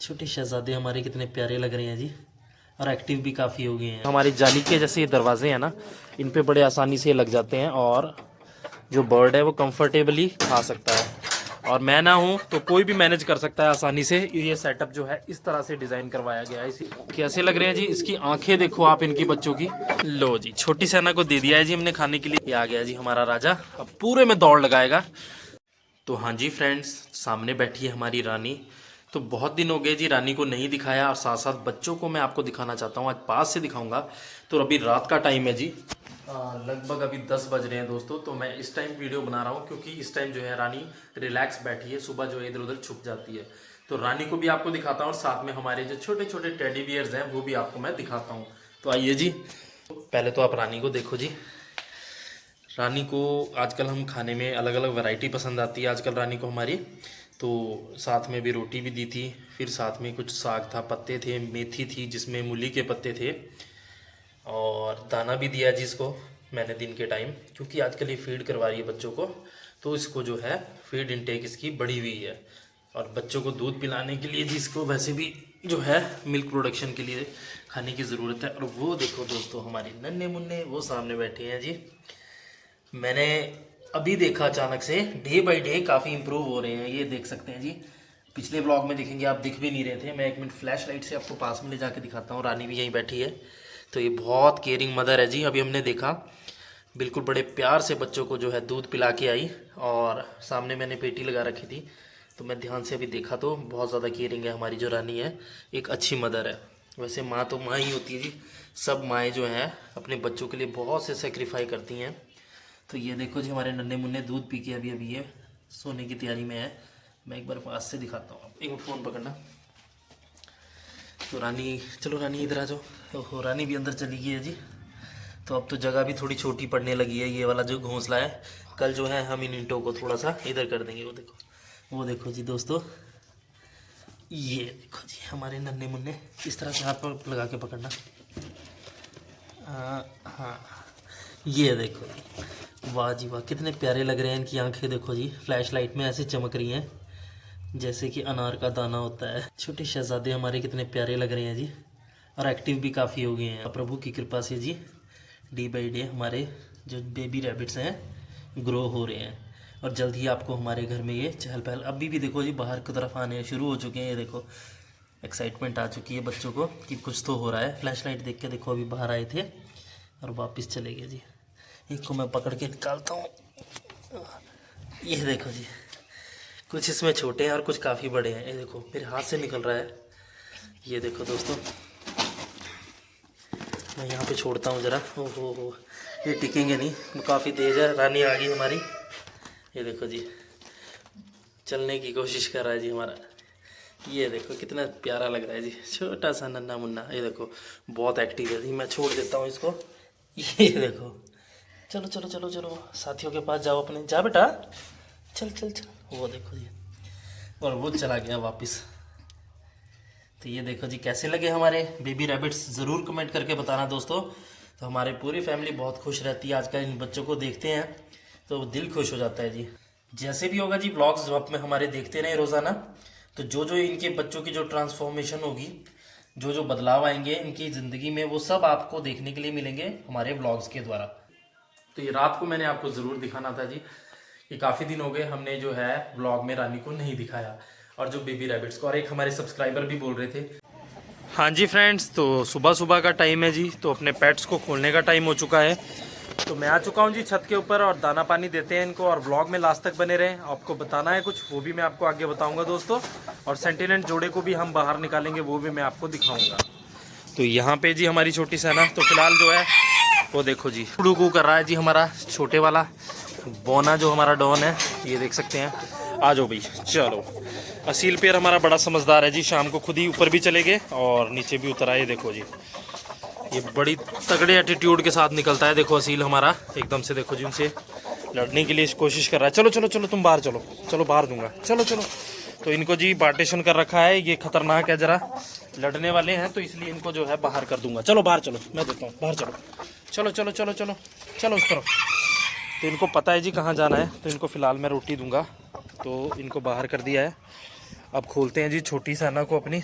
छोटे शहजादे हमारे कितने प्यारे लग रहे हैं जी, और एक्टिव भी काफ़ी हो गए हैं। हमारी जाली के जैसे ये दरवाजे हैं ना, इन पे बड़े आसानी से लग जाते हैं और जो बर्ड है वो कंफर्टेबली खा सकता है। और मैं ना हूँ तो कोई भी मैनेज कर सकता है आसानी से। ये सेटअप जो है इस तरह से डिज़ाइन करवाया गया है। इसी कैसे लग रहे हैं जी, इसकी आंखें देखो आप इनकी बच्चों की। लो जी, छोटी सेना को दे दिया है जी हमने खाने के लिए। ये आ गया जी हमारा राजा, अब पूरे में दौड़ लगाएगा। तो हाँ जी फ्रेंड्स, सामने बैठी है हमारी रानी। तो बहुत दिन हो गए जी रानी को नहीं दिखाया, और साथ साथ बच्चों को मैं आपको दिखाना चाहता हूँ, आज पास से दिखाऊंगा। तो अभी रात का टाइम है जी, लगभग अभी 10 बज रहे हैं दोस्तों। तो मैं इस टाइम वीडियो बना रहा हूँ क्योंकि इस टाइम जो है रानी रिलैक्स बैठी है, सुबह जो है इधर उधर छुप जाती है। तो रानी को भी आपको दिखाता हूँ और साथ में हमारे जो छोटे छोटे टेडी बियर्स हैं वो भी आपको मैं दिखाता हूँ। तो आइए जी, पहले तो आप रानी को देखो जी। रानी को आजकल हम खाने में अलग अलग वैरायटी पसंद आती है आजकल रानी को हमारी। तो साथ में भी रोटी भी दी थी, फिर साथ में कुछ साग था, पत्ते थे, मेथी थी जिसमें मूली के पत्ते थे, और दाना भी दिया जिसको मैंने दिन के टाइम, क्योंकि आजकल ये फीड करवा रही है बच्चों को। तो इसको जो है फीड इनटेक इसकी बढ़ी हुई है, और बच्चों को दूध पिलाने के लिए जिसको वैसे भी जो है मिल्क प्रोडक्शन के लिए खाने की ज़रूरत है। और वो देखो दोस्तों हमारी नन्हे मुन्ने वो सामने बैठे हैं जी। मैंने अभी देखा अचानक से, डे बाय डे काफ़ी इम्प्रूव हो रहे हैं, ये देख सकते हैं जी। पिछले ब्लॉग में देखेंगे आप दिख भी नहीं रहे थे। मैं एक मिनट फ्लैश लाइट से आपको पास में ले जाके दिखाता हूँ। रानी भी यहीं बैठी है। तो ये बहुत केयरिंग मदर है जी। अभी हमने देखा बिल्कुल बड़े प्यार से बच्चों को जो है दूध पिला के आई, और सामने मैंने पेटी लगा रखी थी। तो मैं ध्यान से अभी देखा तो बहुत ज़्यादा केयरिंग है हमारी जो रानी है, एक अच्छी मदर है। वैसे माँ तो माँ ही होती है जी, सब माएँ जो हैं अपने बच्चों के लिए बहुत से सेक्रीफाई करती हैं। तो ये देखो जी हमारे नन्हे मुन्ने दूध पी के अभी ये सोने की तैयारी में है। मैं एक बार पास से दिखाता हूँ, एक मिनट फ़ोन पकड़ना। तो रानी, चलो रानी इधर आ जाओ। ओहो, रानी भी अंदर चली गई है जी। तो अब तो जगह भी थोड़ी छोटी पड़ने लगी है। ये वाला जो घोंसला है, कल जो है हम इन ईंटों को थोड़ा सा इधर कर देंगे। वो देखो जी दोस्तों, ये देखो जी हमारे नन्हे मुन्ने। इस तरह से हाथ पर लगा के पकड़ना। हाँ, ये देखो जी, वाह जी वाह, कितने प्यारे लग रहे हैं। इनकी आंखें देखो जी, फ्लैश लाइट में ऐसे चमक रही हैं जैसे कि अनार का दाना होता है। छोटे शहजादे हमारे कितने प्यारे लग रहे हैं जी, और एक्टिव भी काफ़ी हो गए हैं प्रभु की कृपा से जी। डे बाई डे हमारे जो बेबी रैबिट्स हैं ग्रो हो रहे हैं, और जल्द ही आपको हमारे घर में ये चहल पहल। अभी भी देखो जी बाहर की तरफ आने शुरू हो चुके हैं। ये देखो एक्साइटमेंट आ चुकी है बच्चों को कि कुछ तो हो रहा है। फ्लैश लाइट देख के देखो अभी बाहर आए थे और वापस चले गए जी। एक को मैं पकड़ के निकालता हूँ। ये देखो जी, कुछ इसमें छोटे हैं और कुछ काफ़ी बड़े हैं। ये देखो मेरे हाथ से निकल रहा है। ये देखो दोस्तों, मैं यहाँ पे छोड़ता हूँ ज़रा। हो, ये टिकेंगे नहीं, वो काफ़ी तेज़ है। रानी आ गई हमारी। ये देखो जी, चलने की कोशिश कर रहा है जी हमारा। ये देखो कितना प्यारा लग रहा है जी, छोटा सा नन्हा मुन्ना। ये देखो बहुत एक्टिव है जी। मैं छोड़ देता हूँ इसको। ये देखो, चलो चलो चलो चलो साथियों के पास जाओ अपने, जा बेटा, चल चल चल। वो देखो जी, और वो चला गया वापस। तो ये देखो जी कैसे लगे हमारे बेबी रैबिट्स, ज़रूर कमेंट करके बताना दोस्तों। तो हमारी पूरी फैमिली बहुत खुश रहती है। आजकल इन बच्चों को देखते हैं तो दिल खुश हो जाता है जी। जैसे भी होगा जी, व्लॉग्स आप में हमारे देखते रहें रोज़ाना। तो जो जो इनके बच्चों की जो ट्रांसफॉर्मेशन होगी, जो जो बदलाव आएंगे इनकी ज़िंदगी में, वो सब आपको देखने के लिए मिलेंगे हमारे व्लॉग्स के द्वारा। तो ये रात को मैंने आपको ज़रूर दिखाना था जी, कि काफ़ी दिन हो गए हमने जो है व्लॉग में रानी को नहीं दिखाया, और जो बेबी रैबिट्स को। और एक हमारे सब्सक्राइबर भी बोल रहे थे। हाँ जी फ्रेंड्स, तो सुबह सुबह का टाइम है जी, तो अपने पेट्स को खोलने का टाइम हो चुका है। तो मैं आ चुका हूँ जी छत के ऊपर, और दाना पानी देते हैं इनको। और व्लॉग में लास्ट तक बने रहें, आपको बताना है कुछ, वो भी मैं आपको आगे बताऊँगा दोस्तों। और सेंटिनेंट जोड़े को भी हम बाहर निकालेंगे, वो भी मैं आपको दिखाऊँगा। तो यहाँ पे जी हमारी छोटी सेना तो फिलहाल जो है वो देखो जी कुड़ू कर रहा है जी हमारा छोटे वाला बोना, जो हमारा डॉन है। ये देख सकते हैं। आ जाओ भाई, चलो। असील पेयर हमारा बड़ा समझदार है जी, शाम को खुद ही ऊपर भी चले गए और नीचे भी उतर आए। देखो जी, ये बड़ी तगड़े एटीट्यूड के साथ निकलता है। देखो असील हमारा एकदम से, देखो जी उनसे लड़ने के लिए कोशिश कर रहा है। चलो चलो चलो तुम बाहर चलो, चलो बाहर दूंगा, चलो चलो। तो इनको जी पार्टीशन कर रखा है, ये खतरनाक है, ज़रा लड़ने वाले हैं, तो इसलिए इनको जो है बाहर कर दूंगा। चलो बाहर चलो, मैं देता हूँ, बाहर चलो, चलो चलो चलो चलो चलो उस तरफ। तो इनको पता है जी कहाँ जाना है। तो इनको फ़िलहाल मैं रोटी दूंगा, तो इनको बाहर कर दिया है। अब खोलते हैं जी छोटी सैना को अपनी।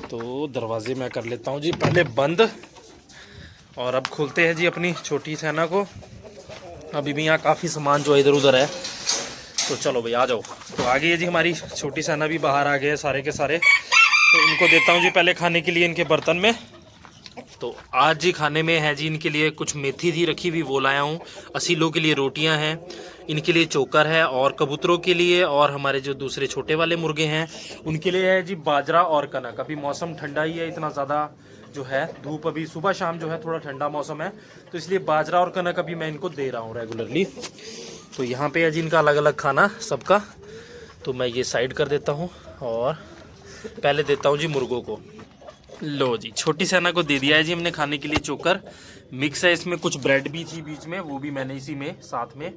तो दरवाजे मैं कर लेता हूँ जी पहले बंद, और अब खोलते हैं जी अपनी छोटी सैना को। अभी भी यहाँ काफ़ी सामान जो इधर उधर है, तो चलो भाई आ जाओ। तो आ गई है जी हमारी छोटी सैना भी बाहर आ गए सारे के सारे। तो इनको देता हूँ जी पहले खाने के लिए इनके बर्तन में। तो आज जी खाने में है जी इनके लिए कुछ मेथी थी रखी हुई, वो लाया हूँ। असीलों के लिए रोटियां हैं, इनके लिए चोकर है, और कबूतरों के लिए और हमारे जो दूसरे छोटे वाले मुर्गे हैं उनके लिए है जी बाजरा और कनक। अभी मौसम ठंडा ही है, इतना ज़्यादा जो है धूप अभी सुबह शाम जो है थोड़ा ठंडा मौसम है, तो इसलिए बाजरा और कनक अभी मैं इनको दे रहा हूँ रेगुलरली। तो यहाँ पे है जी इनका अलग अलग खाना सबका। तो मैं ये साइड कर देता हूँ और पहले देता हूँ जी मुर्गों को। लो जी छोटी सैना को दे दिया है जी हमने खाने के लिए चोकर। मिक्स है इसमें, कुछ ब्रेड भी थी बीच में, वो भी मैंने इसी में साथ में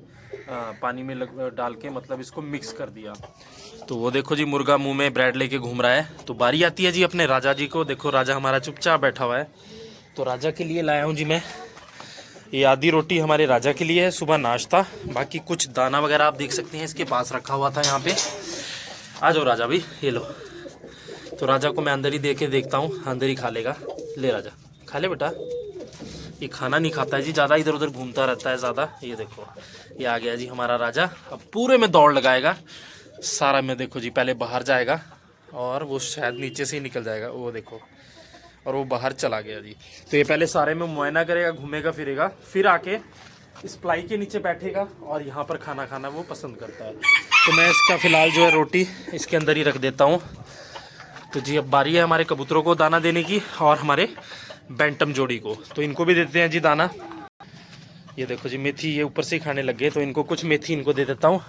पानी में डाल के मतलब इसको मिक्स कर दिया। तो वो देखो जी मुर्गा मुंह में ब्रेड लेके घूम रहा है। तो बारी आती है जी अपने राजा जी को। देखो राजा हमारा चुपचाप बैठा हुआ है। तो राजा के लिए लाया हूँ जी मैं ये आधी रोटी, हमारे राजा के लिए है सुबह नाश्ता। बाकी कुछ दाना वगैरह आप देख सकते हैं इसके पास रखा हुआ था यहाँ पे। आ जाओ राजा भाई, ये लो। तो राजा को मैं अंदर ही दे के देखता हूँ, अंदर ही खा लेगा। ले राजा खा ले बेटा। ये खाना नहीं खाता है जी, ज़्यादा इधर उधर घूमता रहता है ज़्यादा। ये देखो ये आ गया जी हमारा राजा। अब पूरे में दौड़ लगाएगा सारा में। देखो जी पहले बाहर जाएगा और वो शायद नीचे से ही निकल जाएगा, वो देखो, और वो बाहर चला गया जी। तो ये पहले सारे में मुआयना करेगा, घूमेगा फिरेगा, फिर आके इस प्लाई के नीचे बैठेगा और यहाँ पर खाना खाना वो पसंद करता है। तो मैं इसका फ़िलहाल जो है रोटी इसके अंदर ही रख देता हूँ। तो जी अब बारी है हमारे कबूतरों को दाना देने की और हमारे बैंटम जोड़ी को। तो इनको भी देते हैं जी दाना। ये देखो जी मेथी ये ऊपर से ही खाने लग गए, तो इनको कुछ मेथी इनको दे देता हूँ,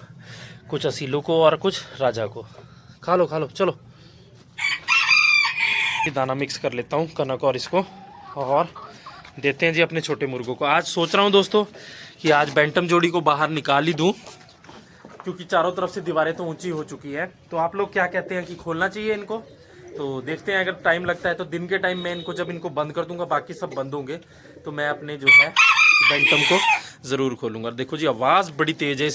कुछ असीलों को और कुछ राजा को। खा लो चलो। दाना मिक्स कर लेता हूँ कनक और इसको, और देते हैं जी अपने छोटे मुर्गों को। आज सोच रहा हूँ दोस्तों कि आज बैंटम जोड़ी को बाहर निकाल ही दूँ, क्योंकि चारों तरफ से दीवारें तो ऊंची हो चुकी है। तो आप लोग क्या कहते हैं कि खोलना चाहिए इनको? तो देखते हैं, अगर टाइम लगता है तो दिन के टाइम मैं इनको जब इनको बंद कर दूंगा, बाकी सब बंद होंगे, तो मैं अपने जो है बैंटम को ज़रूर खोलूंगा। देखो जी आवाज़ बड़ी तेज़ है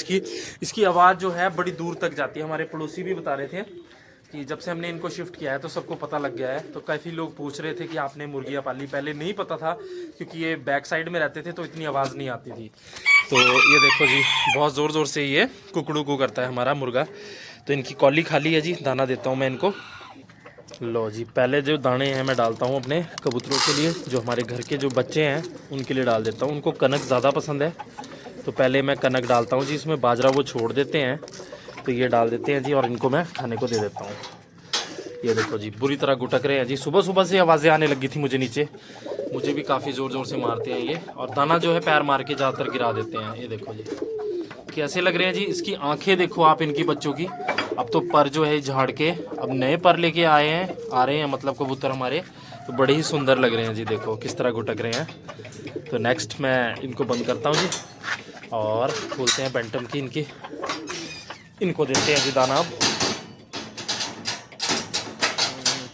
इसकी आवाज़ जो है बड़ी दूर तक जाती है। हमारे पड़ोसी भी बता रहे थे कि जब से हमने इनको शिफ्ट किया है तो सबको पता लग गया है। तो काफ़ी लोग पूछ रहे थे कि आपने मुर्गियाँ पाली, पहले नहीं पता था क्योंकि ये बैक साइड में रहते थे तो इतनी आवाज़ नहीं आती थी। तो ये देखो जी बहुत ज़ोर ज़ोर से ये कुकड़ू करता है हमारा मुर्गा। तो इनकी कॉली खाली है जी, दाना देता हूँ मैं इनको। लो जी पहले जो दाने हैं मैं डालता हूँ अपने कबूतरों के लिए, जो हमारे घर के जो बच्चे हैं उनके लिए डाल देता हूँ। उनको कनक ज़्यादा पसंद है, तो पहले मैं कनक डालता हूँ जी। इसमें बाजरा वो छोड़ देते हैं, तो ये डाल देते हैं जी, और इनको मैं खाने को दे देता हूँ। ये देखो जी बुरी तरह गुटक रहे हैं जी। सुबह सुबह से आवाज़ें आने लगी थी मुझे नीचे, मुझे भी काफ़ी ज़ोर ज़ोर से मारते हैं ये, और दाना जो है पैर मार के ज़्यादातर गिरा देते हैं। ये देखो जी कैसे लग रहे हैं जी। इसकी आंखें देखो आप इनकी बच्चों की। अब तो पर जो है झाड़ के अब नए पर लेके आ रहे हैं मतलब कबूतर हमारे, तो बड़े ही सुंदर लग रहे हैं जी। देखो किस तरह गुटक रहे हैं। तो नेक्स्ट मैं इनको बंद करता हूँ जी, और खोलते हैं बैंटम की इनकी। इनको देते हैं जी दाना। अब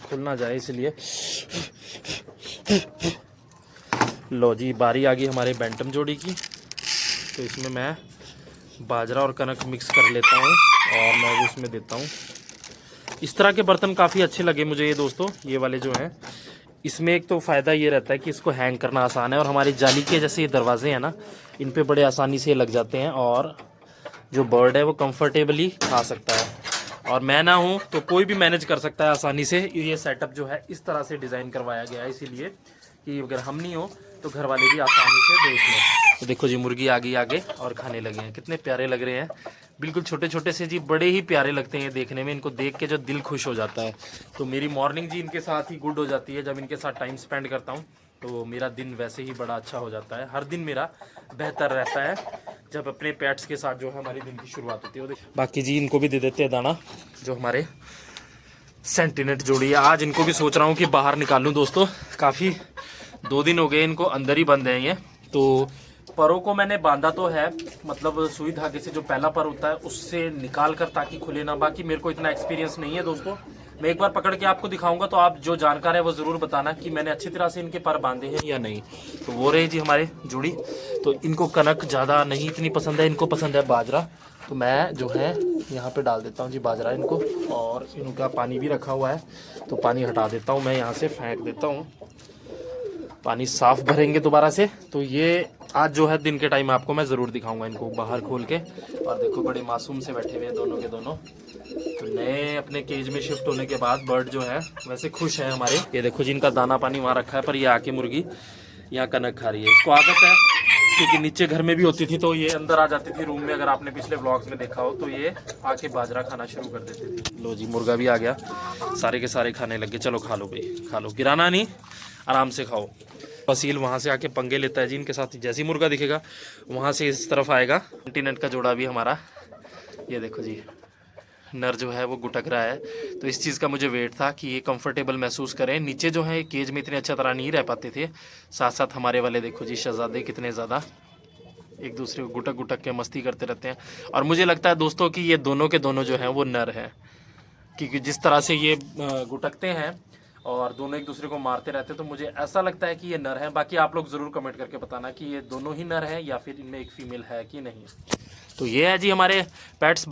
खुल ना जाए इसलिए। लो जी बारी आ गई हमारे बैंटम जोड़ी की। तो इसमें मैं बाजरा और कनक मिक्स कर लेता हूँ और मैं भी इसमें देता हूँ। इस तरह के बर्तन काफ़ी अच्छे लगे मुझे ये दोस्तों, ये वाले जो हैं। इसमें एक तो फ़ायदा ये रहता है कि इसको हैंग करना आसान है, और हमारी जाली के जैसे ये दरवाजे हैं ना, इन पे बड़े आसानी से लग जाते हैं, और जो बर्ड है वो कंफर्टेबली खा सकता है। और मैं ना हूँ तो कोई भी मैनेज कर सकता है आसानी से। ये सेटअप जो है इस तरह से डिज़ाइन करवाया गया है, इसीलिए कि अगर हम नहीं हो तो घर वाले भी आसानी से देख लें। तो देखो जी मुर्गी आ गई आगे और खाने लगे हैं। कितने प्यारे लग रहे हैं, बिल्कुल छोटे छोटे से जी, बड़े ही प्यारे लगते हैं देखने में। इनको देख के जो दिल खुश हो जाता है। तो मेरी मॉर्निंग जी इनके साथ ही गुड हो जाती है। जब इनके साथ टाइम स्पेंड करता हूँ तो मेरा दिन वैसे ही बड़ा अच्छा हो जाता है। हर दिन मेरा बेहतर रहता है जब अपने पेट्स के साथ जो है हमारी दिन की शुरुआत होती है। बाकी जी इनको भी दे देते हैं दाना, जो हमारे सेंटिनेट जोड़ी है। आज इनको भी सोच रहा हूँ कि बाहर निकालूँ दोस्तों। काफ़ी 2 दिन हो गए इनको अंदर ही बंद है ये। तो परों को मैंने बांधा तो है, मतलब सुई धागे से जो पहला पर होता है उससे निकाल कर, ताकि खुले ना। बाकी मेरे को इतना एक्सपीरियंस नहीं है दोस्तों। मैं एक बार पकड़ के आपको दिखाऊंगा, तो आप जो जानकार है वो ज़रूर बताना कि मैंने अच्छी तरह से इनके पर बांधे हैं या नहीं। तो वो रहे जी हमारे जुड़ी। तो इनको कनक ज़्यादा नहीं इतनी पसंद है, इनको पसंद है बाजरा। तो मैं जो है यहाँ पे डाल देता हूँ जी बाजरा इनको, और इनका पानी भी रखा हुआ है तो पानी हटा देता हूँ मैं, यहाँ से फेंक देता हूँ। पानी साफ भरेंगे दोबारा से। तो ये आज जो है दिन के टाइम आपको मैं ज़रूर दिखाऊंगा इनको बाहर खोल के। और देखो बड़े मासूम से बैठे हुए हैं दोनों के दोनों। तो नए अपने केज में शिफ्ट होने के बाद बर्ड जो है वैसे खुश है हमारे। ये देखो जिनका दाना पानी वहाँ रखा है, पर ये आके मुर्गी यहाँ कनक खा रही है। इसको आदत है क्योंकि नीचे घर में भी होती थी तो ये अंदर आ जाती थी रूम में, अगर आपने पिछले व्लॉग्स में देखा हो तो ये आके बाजरा खाना शुरू कर देती थी। लो जी मुर्गा भी आ गया, सारे के सारे खाने लग गए। चलो खा लो भाई, खा लो, गिराना नहीं, आराम से खाओ। फसील वहाँ से आके पंगे लेता है जी इनके साथ, जैसे ही मुर्गा दिखेगा वहाँ से इस तरफ आएगा। कॉन्टिनेंट का जोड़ा भी हमारा, ये देखो जी नर जो है वो गुटक रहा है। तो इस चीज़ का मुझे वेट था कि ये कंफर्टेबल महसूस करें। नीचे जो है केज में इतने अच्छा तरह नहीं रह पाते थे, साथ साथ हमारे वाले देखो जी शहजादे कितने ज़्यादा एक दूसरे को गुटक गुटक के मस्ती करते रहते हैं। और मुझे लगता है दोस्तों कि ये दोनों के दोनों जो हैं वो नर हैं, क्योंकि जिस तरह से ये गुटकते हैं और दोनों एक दूसरे को मारते रहते हैं, तो मुझे ऐसा लगता है कि ये नर हैं। बाकी आप लोग ज़रूर कमेंट करके बताना कि ये दोनों ही नर हैं या फिर इनमें एक फीमेल है कि नहीं। तो ये है जी हमारे पेट्स।